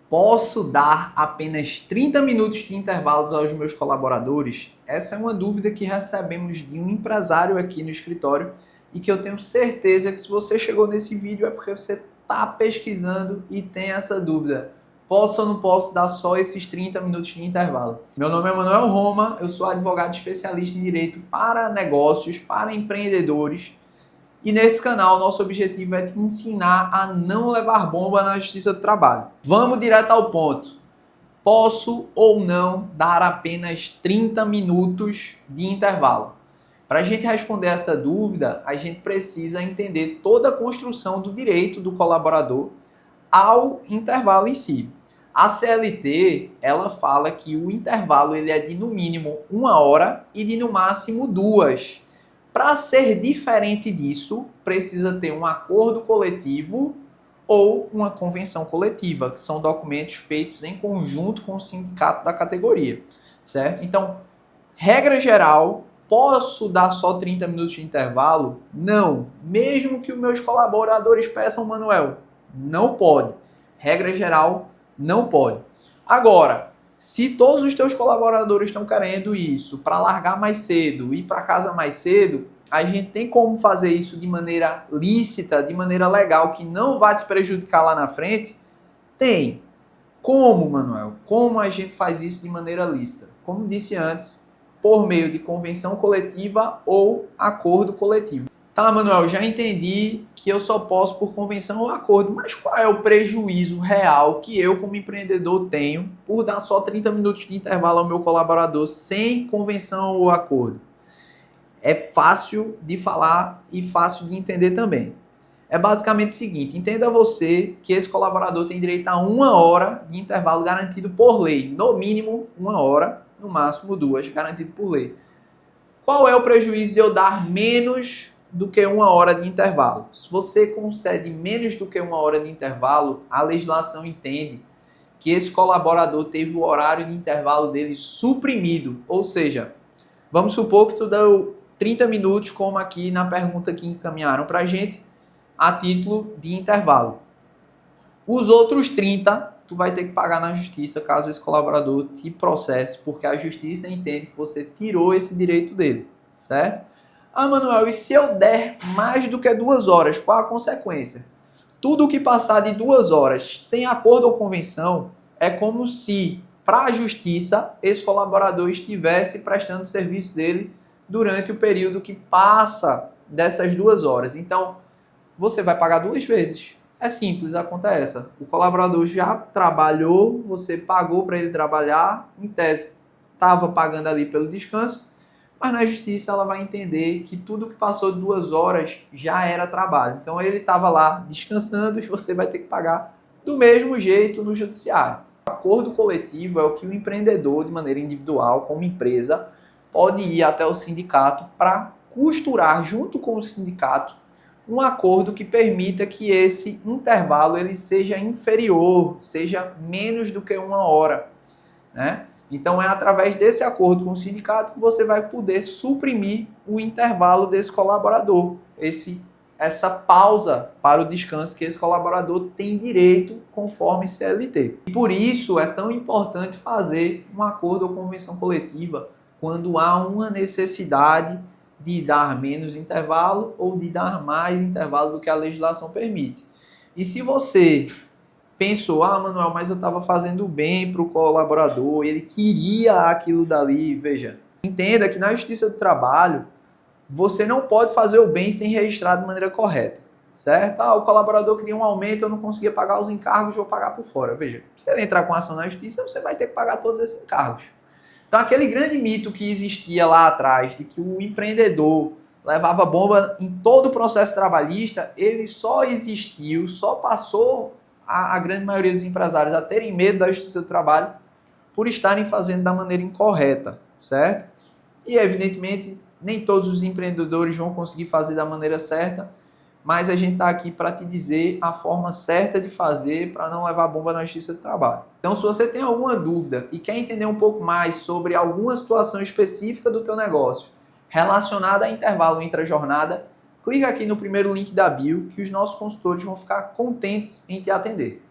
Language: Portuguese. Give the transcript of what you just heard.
Posso dar apenas 30 minutos de intervalos aos meus colaboradores? Essa é uma dúvida que recebemos de um empresário aqui no escritório e que eu tenho certeza que se você chegou nesse vídeo é porque você está pesquisando e tem essa dúvida. Posso ou não posso dar só esses 30 minutos de intervalo? Meu nome é Manuel Roma, eu sou advogado especialista em direito para negócios, para empreendedores. E nesse canal, nosso objetivo é te ensinar a não levar bomba na justiça do trabalho. Vamos direto ao ponto. Posso ou não dar apenas 30 minutos de intervalo? Para a gente responder essa dúvida, a gente precisa entender toda a construção do direito do colaborador ao intervalo em si. A CLT, ela fala que o intervalo ele é de no mínimo 1 hora e de no máximo 2. Para ser diferente disso, precisa ter um acordo coletivo ou uma convenção coletiva, que são documentos feitos em conjunto com o sindicato da categoria, certo? Então, regra geral, posso dar só 30 minutos de intervalo? Não. Mesmo que os meus colaboradores peçam, Manuel, não pode. Regra geral, não pode. Agora, se todos os teus colaboradores estão querendo isso para largar mais cedo, ir para casa mais cedo, a gente tem como fazer isso de maneira lícita, de maneira legal, que não vai te prejudicar lá na frente? Tem. Como, Manuel? Como a gente faz isso de maneira lícita? Como disse antes, por meio de convenção coletiva ou acordo coletivo. Tá, Manuel, já entendi que eu só posso por convenção ou acordo, mas qual é o prejuízo real que eu, como empreendedor, tenho por dar só 30 minutos de intervalo ao meu colaborador sem convenção ou acordo? É fácil de falar e fácil de entender também. É basicamente o seguinte, entenda você que esse colaborador tem direito a 1 hora de intervalo garantido por lei. No mínimo 1 hora, no máximo 2, garantido por lei. Qual é o prejuízo de eu dar menos do que 1 hora de intervalo? Se você concede menos do que 1 hora de intervalo, a legislação entende que esse colaborador teve o horário de intervalo dele suprimido. Ou seja, vamos supor que tu deu 30 minutos, como aqui na pergunta que encaminharam para a gente, a título de intervalo. Os outros 30, tu vai ter que pagar na justiça caso esse colaborador te processe, porque a justiça entende que você tirou esse direito dele, certo? Ah, Manuel, e se eu der mais do que 2 horas, qual a consequência? Tudo que passar de 2 horas sem acordo ou convenção é como se, para a justiça, esse colaborador estivesse prestando o serviço dele durante o período que passa dessas 2 horas. Então, você vai pagar 2 vezes. É simples, a conta é essa. O colaborador já trabalhou, você pagou para ele trabalhar, em tese estava pagando ali pelo descanso, mas na justiça ela vai entender que tudo que passou de 2 horas já era trabalho. Então ele estava lá descansando e você vai ter que pagar do mesmo jeito no judiciário. O acordo coletivo é o que o empreendedor, de maneira individual, como empresa, pode ir até o sindicato para costurar junto com o sindicato um acordo que permita que esse intervalo ele seja inferior, seja menos do que 1 hora, né? Então é através desse acordo com o sindicato que você vai poder suprimir o intervalo desse colaborador, essa pausa para o descanso que esse colaborador tem direito conforme CLT. E por isso é tão importante fazer um acordo ou convenção coletiva quando há uma necessidade de dar menos intervalo ou de dar mais intervalo do que a legislação permite. E se você pensou, ah, Manuel, mas eu estava fazendo bem para o colaborador, ele queria aquilo dali, veja, entenda que na Justiça do Trabalho, você não pode fazer o bem sem registrar de maneira correta, certo? Ah, o colaborador queria um aumento, eu não conseguia pagar os encargos, vou pagar por fora. Veja, se ele entrar com ação na Justiça, você vai ter que pagar todos esses encargos. Então, aquele grande mito que existia lá atrás, de que o empreendedor levava bomba em todo o processo trabalhista, ele só existiu, só passou a grande maioria dos empresários a terem medo da justiça do trabalho por estarem fazendo da maneira incorreta, certo? E, evidentemente, nem todos os empreendedores vão conseguir fazer da maneira certa, mas a gente está aqui para te dizer a forma certa de fazer para não levar bomba na justiça do trabalho. Então, se você tem alguma dúvida e quer entender um pouco mais sobre alguma situação específica do teu negócio relacionada a intervalo entre a jornada, clica aqui no primeiro link da bio que os nossos consultores vão ficar contentes em te atender.